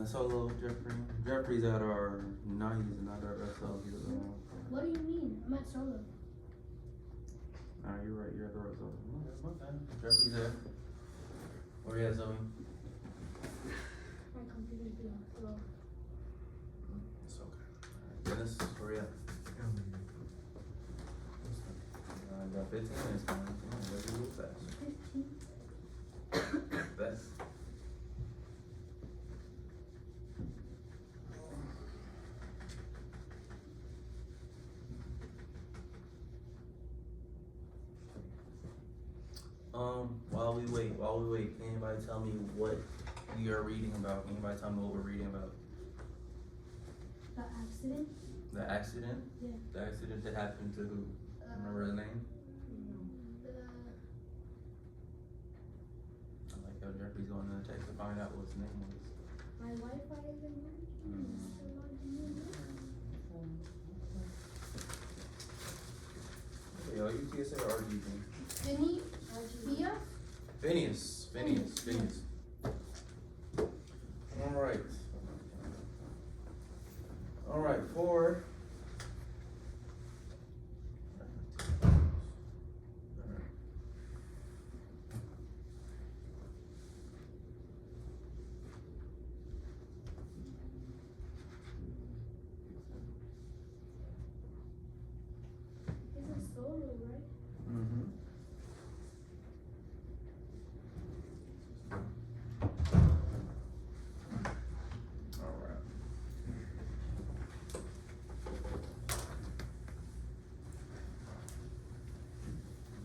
Solo, Jeffrey. Jeffrey's at our 90s, not our SL. What do you mean? I'm at solo. Nah, you're right. You're at the right Solo. My bad. Jeffrey's at. Where you at, Zoe? My computer's being slow. It's okay. Alright, Dennis, where you at? I got 15 minutes, man. Come on, let's do a little fast. 15. Fast. While we wait, can anybody tell me what we are reading about? Can anybody tell me what we're reading about? The accident? The accident? Yeah. The accident that happened to who? Remember his name? I like how Jeffrey's going to text to find out what his name was. My Wi-Fi isn't working. Okay, are you TSA or RGB? Vinny? Via? Phineas. Alright, for It's a solo, right? Alright.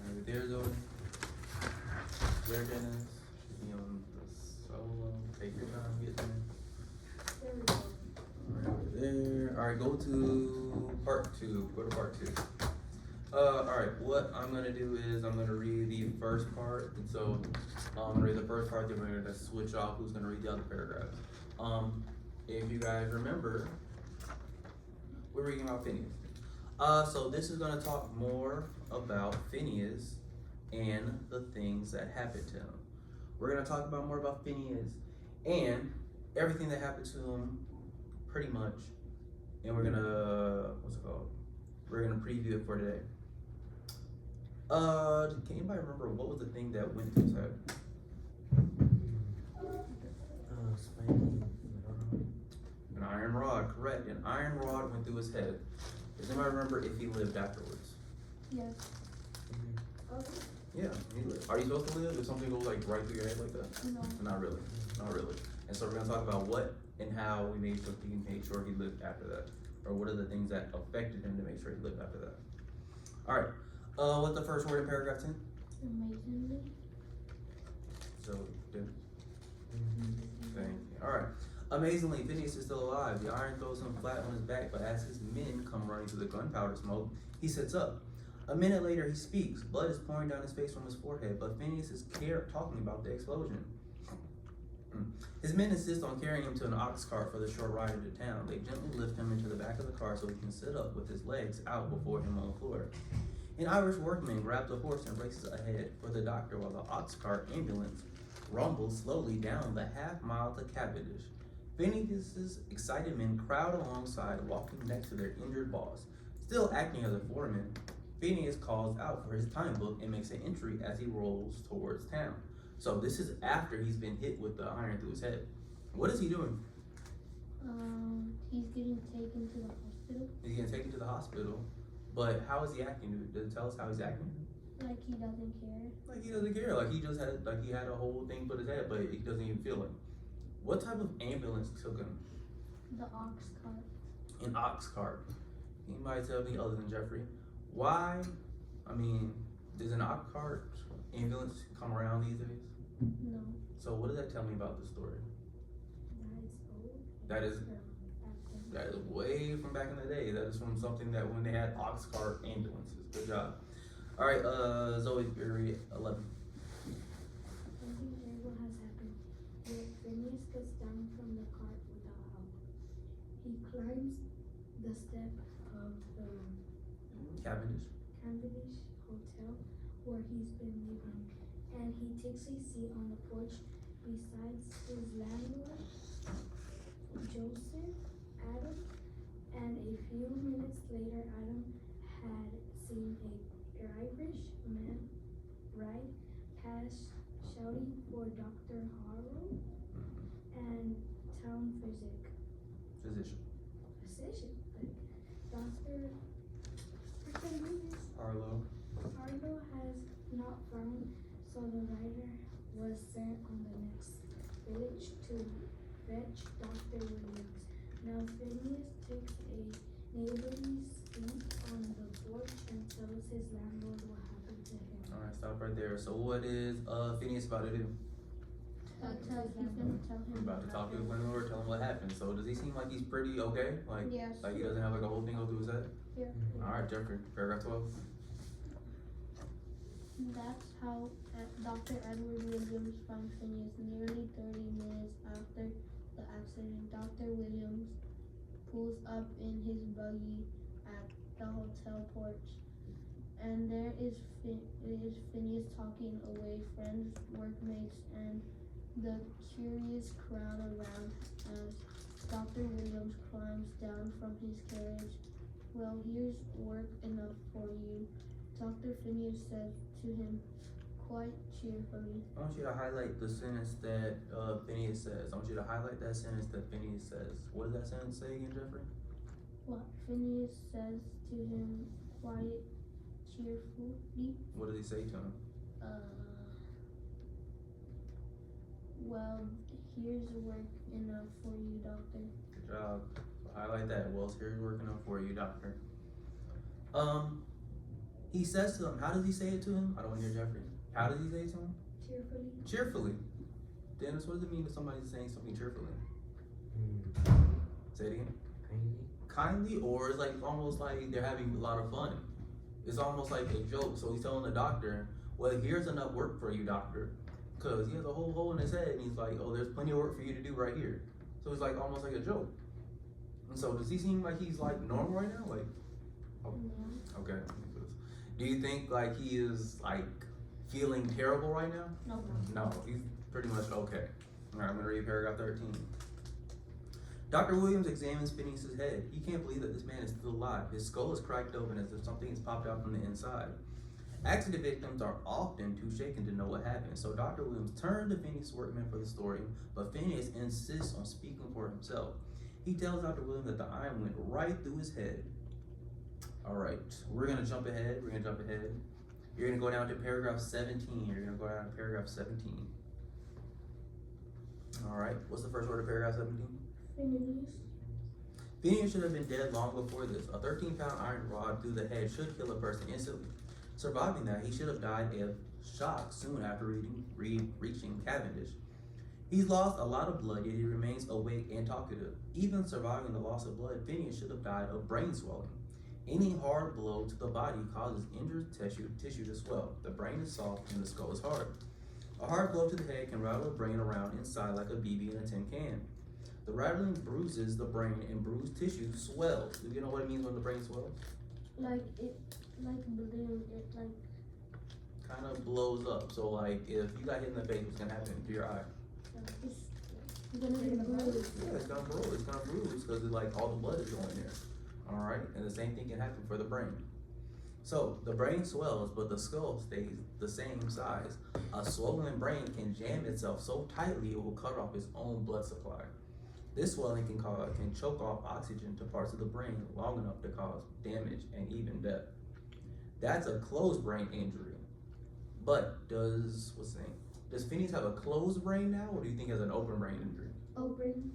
Alright, there's Zoe. There, Dennis. Should be on the solo. Take your time, get there. There we go. Alright, there. Alright, go to part 2. Go to part 2. Alright, what I'm gonna do is I'm gonna read the first part. And so I'm gonna read the first part, then we're gonna switch off who's gonna read the other paragraphs. If you guys remember, we're reading about Phineas. So this is gonna talk more about Phineas and the things that happened to him. We're gonna talk about more about Phineas and everything that happened to him, pretty much. And we're gonna, we're gonna preview it for today. Can anybody remember what was the thing that went through his head? An iron rod, correct. An iron rod went through his head. Does anybody remember if he lived afterwards? Yes. Okay. Yeah, he lived. Are you supposed to live if something goes like right through your head like that? No. Not really. Not really. And so we're gonna talk about what and how we made sure he lived after that. Or what are the things that affected him to make sure he lived after that. Alright. What's the first word in paragraph 10? Amazingly. So, Dennis. Thank you. Alright. Amazingly, Phineas is still alive. The iron throws him flat on his back, but as his men come running through the gunpowder smoke, he sits up. A minute later, he speaks. Blood is pouring down his face from his forehead, but Phineas is talking about the explosion. His men insist on carrying him to an ox cart for the short ride into town. They gently lift him into the back of the car so he can sit up with his legs out before him on the floor. An Irish workman grabs a horse and races ahead for the doctor while the ox cart ambulance rumbles slowly down the half-mile to Cavendish. Phineas's excited men crowd alongside, walking next to their injured boss. Still acting as a foreman, Phineas calls out for his time book and makes an entry as he rolls towards town. So this is after he's been hit with the iron through his head. What is he doing? He's getting taken to the hospital. He's getting taken to the hospital, but how is he acting? Does it tell us how he's acting? Like he doesn't care. Like he doesn't care. Like he just had he had a whole thing put his head, but he doesn't even feel it. What type of ambulance took him? The ox cart. An ox cart. Anybody tell me other than Jeffrey? Why? I mean, does an ox cart ambulance come around these days? No. So what does that tell me about the story? That is That is way from back in the day. That is from something that when they had ox cart ambulances. Good job. All right, Zoe, period 11. Something terrible has happened. Phineas gets down from the cart without help. He climbs the step of the Cavendish. Cavendish Hotel where he's been living, and he takes a seat on the porch beside his landlord. Joseph, Adam, and a few minutes later, Adam had seen a Irish man ride past shouting for Dr. Harrow and town Physician. physician. Like, Dr. Arlo. Harlow has not found, so the rider was sent on the next village to fetch Dr. Williams. Now Phineas takes a neighborly seat on the porch and tells his landlord what happened to him. Alright, stop right there. So what is Phineas about to do? He's gonna tell He's him about to talk to his landlord, tell him what happened. So does he seem like he's pretty okay? Like Yes. like he doesn't have like a whole thing go through his head? Yeah. Alright, Jeffrey, paragraph 12. That's how Dr. Edward Williams found Phineas nearly 30 minutes after the accident. Dr. Williams pulls up in his buggy at the hotel porch, and there is Phineas talking away, friends, workmates, and the curious crowd around as Dr. Williams climbs down from his carriage. Well, here's work enough for you, Dr. Phineas said to him quite cheerfully. I want you to highlight the sentence that Phineas says. I want you to highlight that sentence that Phineas says. What does that sentence say again, Jeffrey? What Phineas says to him quite cheerfully. What does he say to him? Well, here's work enough for you, Doctor. Good job. So highlight that. Well, here's working up for you, doctor. He says to him, how does he say it to him? I don't want to hear Jeffrey. How does he say it to him? Cheerfully. Cheerfully. Dennis, what does it mean if somebody's saying something cheerfully? Say it again. Kindly, or it's like almost like they're having a lot of fun. It's almost like a joke. So he's telling the doctor, well, here's enough work for you, doctor. Because he has a whole hole in his head and he's like, oh, there's plenty of work for you to do right here. So it's like almost like a joke. And so does he seem like he's like normal right now? Like, oh, okay. Do you think like he is like feeling terrible right now? No. No, he's pretty much okay. All right, I'm gonna read paragraph 13. Dr. Williams examines Phineas's head. He can't believe that this man is still alive. His skull is cracked open as if something has popped out from the inside. Accident victims are often too shaken to know what happened, so Dr. Williams turned to Phineas' workman for the story, but Phineas insists on speaking for himself. He tells Dr. Williams that the iron went right through his head. All right, we're gonna jump ahead. You're gonna go down to paragraph 17. You're gonna go down to paragraph 17. All right, what's the first word of paragraph 17? Phineas. Phineas should have been dead long before this. A 13-pound iron rod through the head should kill a person instantly. Surviving that, he should have died of shock soon after reaching Cavendish. He's lost a lot of blood, yet he remains awake and talkative. Even surviving the loss of blood, Phineas should have died of brain swelling. Any hard blow to the body causes injured tissue to swell. The brain is soft and the skull is hard. A hard blow to the head can rattle the brain around inside like a BB in a tin can. The rattling bruises the brain and bruised tissue swells. Do you know what it means when the brain swells? Like balloon, it like Kind of blows up. So like if you got hit in the face, what's gonna happen to your eye? it's gonna be bruised. Yeah, it's gonna bruise. It's gonna bruise because like all the blood is going there. All right, and the same thing can happen for the brain. So the brain swells, but the skull stays the same size. A swollen brain can jam itself so tightly it will cut off its own blood supply. This swelling can choke off oxygen to parts of the brain long enough to cause damage and even death. That's a closed brain injury. But does Phineas have a closed brain now, or do you think he has an open brain injury?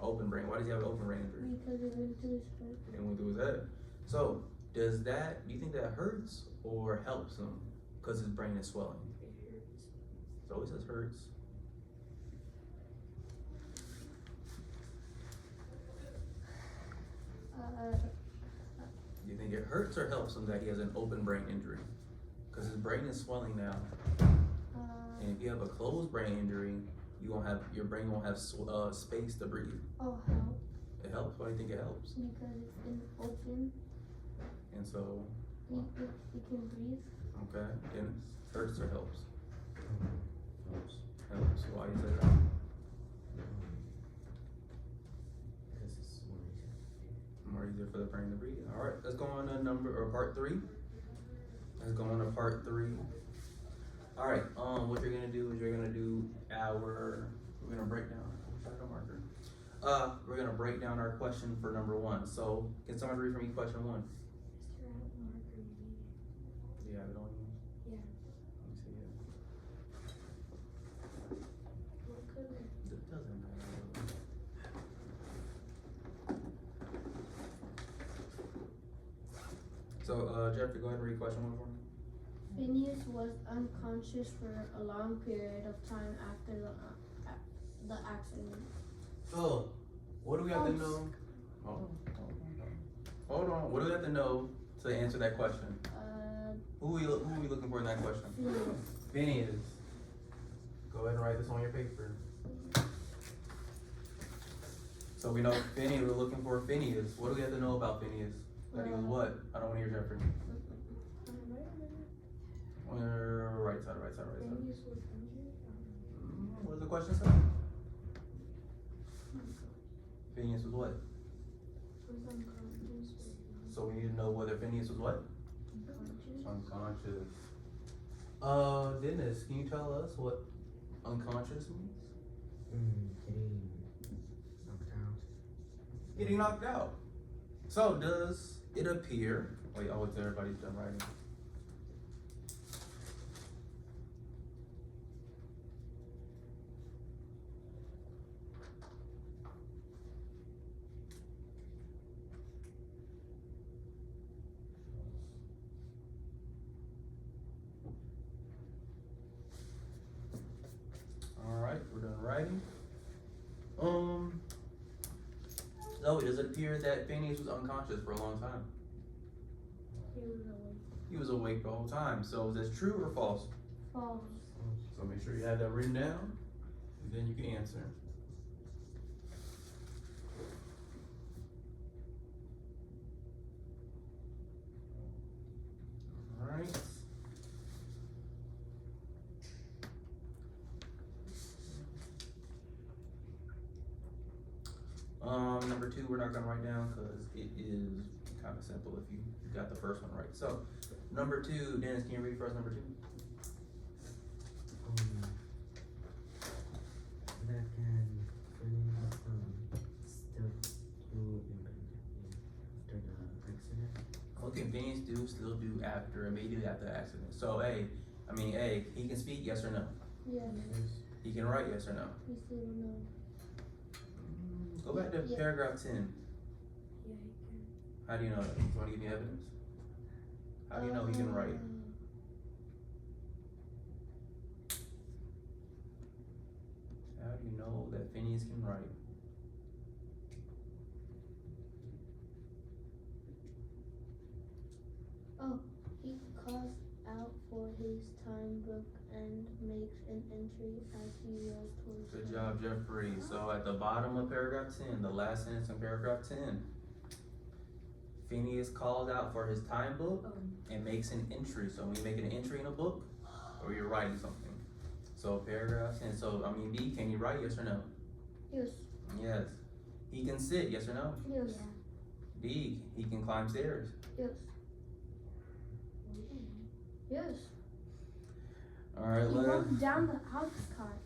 Open brain. Why does he have an open brain injury? Because it went through his head. It went through his head. So do you think that hurts or helps him because his brain is swelling? So he says hurts. Do you think it hurts or helps him that he has an open brain injury? Because his brain is swelling now. And if you have a closed brain injury, your brain won't have space to breathe. Oh, help. It helps. Why do you think it helps? Because it's been open. And so, It can breathe. okay, Dennis, hurts or helps? Helps. Why do you say that? just for the praying and reading. All right, let's go on to part 3. Let's go on to part 3. All right, what you're gonna do is we're gonna break down. I wish I had a marker. We're gonna break down our question for number 1. So, can someone read for me question 1? Mr. Marker, Do you have it on you? yeah. Let me see it. What color? It doesn't matter. So, Jeffrey, go ahead and read question 1 for me. Phineas was unconscious for a long period of time after the accident. So, what do we have to False. know? Hold on. What do we have to know to answer that question? Who are we looking for in that question? Phineas. Phineas. Go ahead and write this on your paper. So we know Phineas, we're looking for Phineas. What do we have to know about Phineas? That he was what? I don't want to hear Jeffrey. Right side. Phineas was injured. What does the question say? Phineas was what? Was unconscious. So we need to know whether Phineas was what? Unconscious. Unconscious. Dennis, can you tell us what unconscious means? Getting knocked out. So does it appear? Wait, oh, it's everybody's done writing. Alright, we're done writing. Zoe, does it appear that Phineas was unconscious for a long time? He was awake. He was awake the whole time. So is this true or false? False. So make sure you have that written down, and then you can answer. Alright. Number 2, we're not gonna write down because it is kind of simple if you got the first one right. So, number 2, Dennis, can you read for us number 2? That can still do after the accident. What can Phineas do immediately after the accident? So, A, he can speak, yes or no? Yes. He can write, yes or no? We still don't know. Go back to Yeah. paragraph 10. Yeah, he can. How do you know that? You want to give me evidence? How do you know he can write? How do you know that Phineas can write? He calls out for his time book and makes an entry as he rolls towards Good home. job, Jeffrey. So at the bottom of paragraph 10, the last sentence in paragraph 10, Phineas calls out for his time book and makes an entry. So when you make an entry in a book, or you're writing something. So paragraph 10. B, can you write, yes or no? Yes. Yes. He can sit, yes or no? Yes. D, he can climb stairs. Yes. Yes. Alright, He walked down the house cart.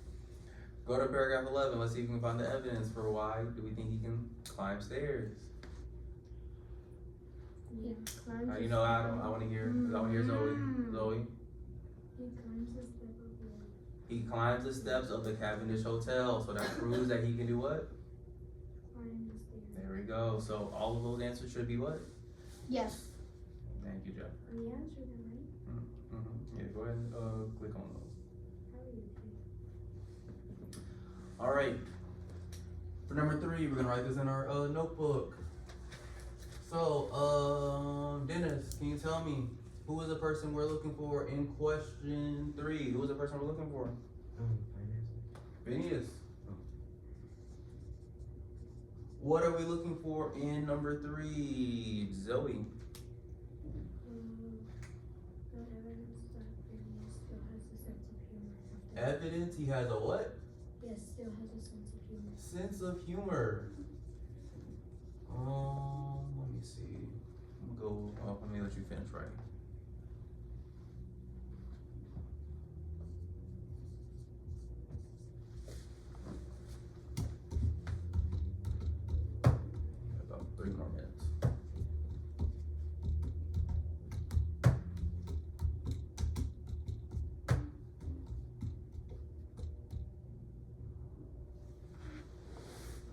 go to paragraph 11. Let's see if we can find the evidence for why do we think he can climb stairs. He climbs. How you know? I want to hear. I want to hear Zoe. Zoe. He climbs the step of the He climbs the steps of the Cavendish Hotel, so that proves that he can do what? climb the stairs. There we go. So all of those answers should be what? Yes. Thank you, Jeff. We answered them, right? Yeah, go ahead and click on those. How are you? All right. For number 3, we're gonna write this in our notebook. So, Dennis, can you tell me who is the person we're looking for in question 3? Who is the person we're looking for? Phineas. What are we looking for in number 3? Zoe. The evidence that Phineas still has a sense of humor. Evidence he has a what? Yes, still has a sense of humor. Sense of humor. Let me me see. I'm gonna go, oh, let me let you finish writing. About 3 more minutes.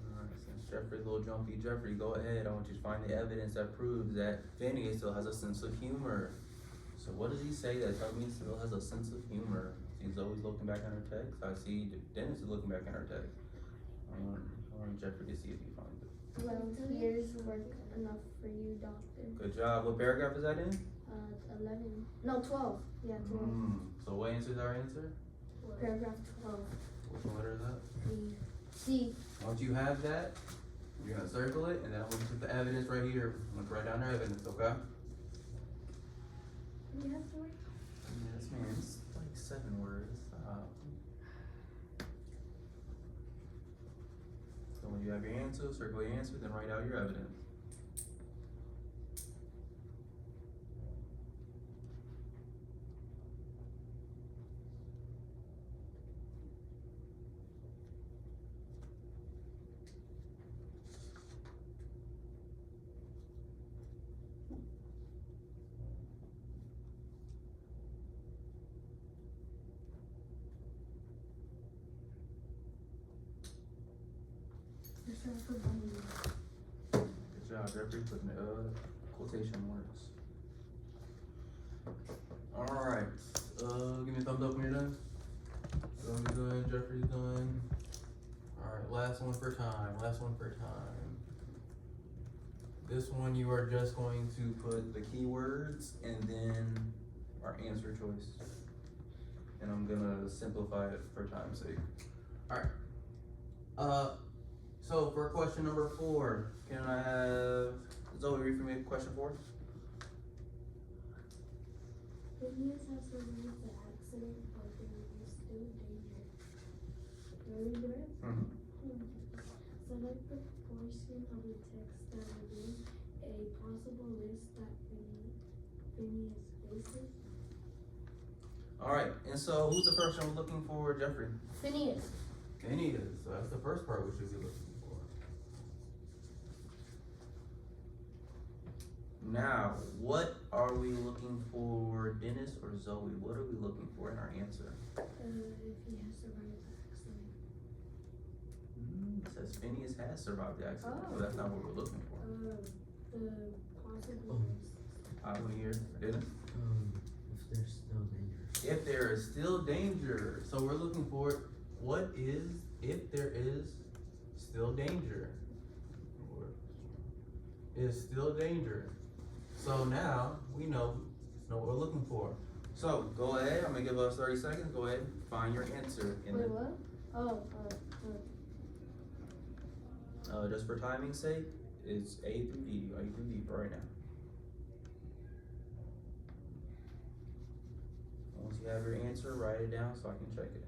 Alright, since Jeffrey's a little jumpy, Jeffrey, go ahead. I want you to find the evidence that proves that Phineas still has a sense of humor. So what does he say that tells me he still has a sense of humor? He's always looking back at her text. I see Dennis is looking back at her text. I want Jeffrey to see if he finds it. 12 years work enough for you, doctor. Good job. What paragraph is that in? 11. No, 12. Yeah, 12. So what answer is our answer? Paragraph 12. Which letter is that? C. Once you have that, you're gonna circle it, and then I'm gonna put the evidence right here. I'm gonna write down our evidence, okay? You have to write. Yes, man. It's like 7 words. So when you have your answer, circle your answer, then write out your evidence. Good job, Jeffrey, putting the quotation marks. Alright, give me a thumbs up when you're done. Doug's done, Jeffrey's done. Alright, last one for time. This one you are just going to put the keywords and then our answer choice. And I'm gonna simplify it for time's sake. Alright. So for question number 4, can I have Zoe read for me question 4? Phineas has survived the accident, but there is still danger. Ready, Brett? Select the portion of the text that reveals a possible risk that Phineas faces. Alright, and so who's the person we're looking for, Jeffrey? Phineas. Phineas, so that's the first part we should be looking for. Now, what are we looking for, Dennis or Zoe? What are we looking for in our answer? If he has survived the accident. It says Phineas has survived the accident, but that's not what we're looking for. The possible risk. I want to hear, Dennis. If there's still danger. If there is still danger, so we're looking for what is, if there is still danger. Is still danger. So now we know what we're looking for. So go ahead, I'm gonna give us 30 seconds. Go ahead and find your answer. Wait, what? Oh, Just for timing's sake, it's A through D. A through D for right now. Once you have your answer, write it down so I can check it.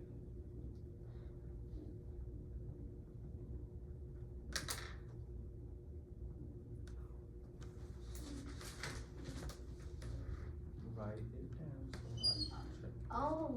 Write it down so I can check. oh.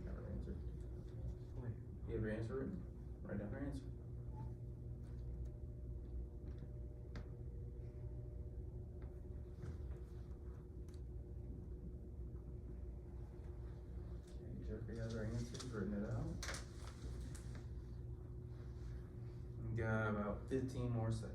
Have your answer. You have your answer written? Write down your answer. Okay, Jeffrey has our answers, written it out. We got about 15 more seconds.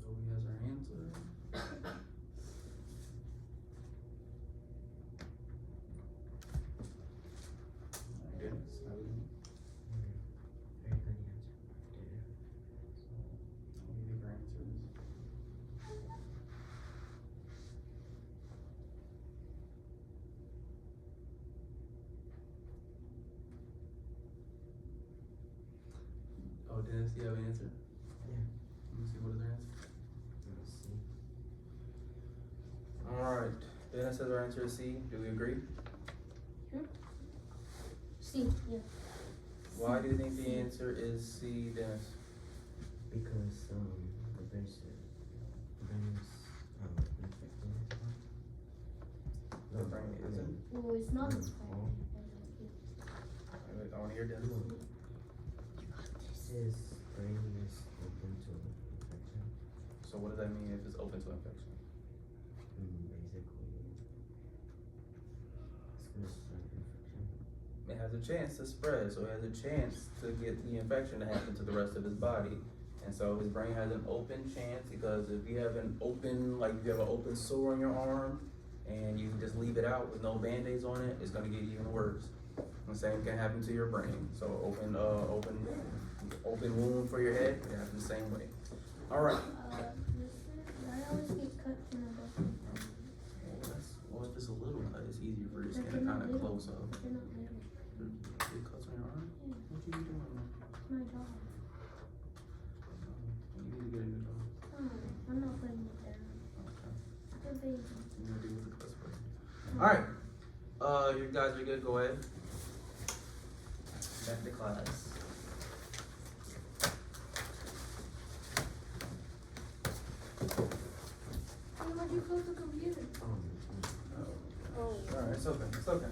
Zoe has her answer. Dennis, how we doing? Dennis, do you have an answer? Yeah. Let me see, what is her answer? Let's see. Alright, Dennis says our answer is C. Do we agree? C, yeah. Why do you think the answer is C, Dennis? Because the brain is infecting his body. The brain isn't? Well, it's not No. inspiring. I wanna hear Dennis. His brain is open to infection. So what does that mean if it's open to infection? Basically, it's gonna start infection. It has a chance to spread, so it has a chance to get the infection to happen to the rest of his body. And so his brain has an open chance, because if you have an open, like you have an open sore on your arm and you just leave it out with no band-aids on it, it's gonna get even worse. The same can happen to your brain. So open wound for your head, it happens the same way. Alright. I always get cut in the butt. Well, if it's a little cut, it's easier for your But skin they're to not kinda little. close up. They're not little. Big cuts on your arm? Yeah. What you be doing? It's my dog. You need to get a new dog. Oh, I'm not putting it down. Okay. It's a baby. You gonna deal with the cuts first. Alright. You guys are good, go ahead. Back to class. Hey, why'd you close the computer? Oh. Alright, it's okay, it's okay.